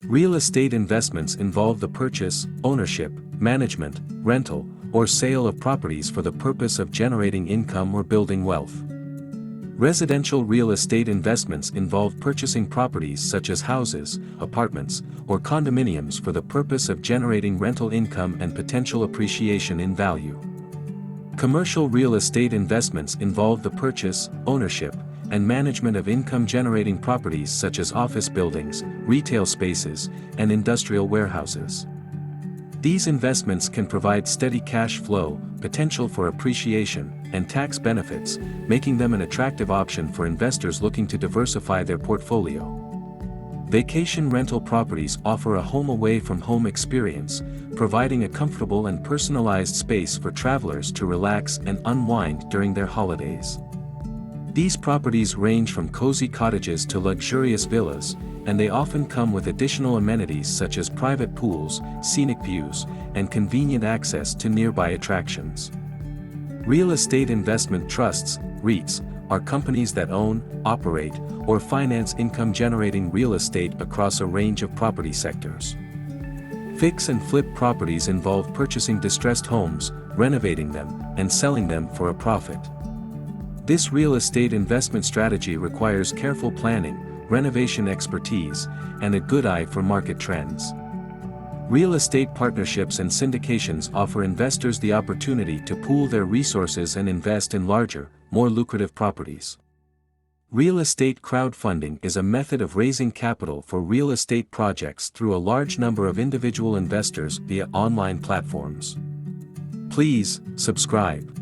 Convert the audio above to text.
Real estate investments involve the purchase, ownership, management, rental, or sale of properties for the purpose of generating income or building wealth. Residential real estate investments involve purchasing properties such as houses, apartments, or condominiums for the purpose of generating rental income and potential appreciation in value. Commercial real estate investments involve the purchase, ownership, and management of income-generating properties such as office buildings, retail spaces, and industrial warehouses. These investments can provide steady cash flow, potential for appreciation, and tax benefits, making them an attractive option for investors looking to diversify their portfolio. Vacation rental properties offer a home-away-from-home experience, providing a comfortable and personalized space for travelers to relax and unwind during their holidays. These properties range from cozy cottages to luxurious villas, and they often come with additional amenities such as private pools, scenic views, and convenient access to nearby attractions. Real estate investment trusts, REITs, are companies that own, operate, or finance income-generating real estate across a range of property sectors. Fix and flip properties involve purchasing distressed homes, renovating them, and selling them for a profit. This real estate investment strategy requires careful planning, renovation expertise, and a good eye for market trends. Real estate partnerships and syndications offer investors the opportunity to pool their resources and invest in larger, more lucrative properties. Real estate crowdfunding is a method of raising capital for real estate projects through a large number of individual investors via online platforms. Please subscribe.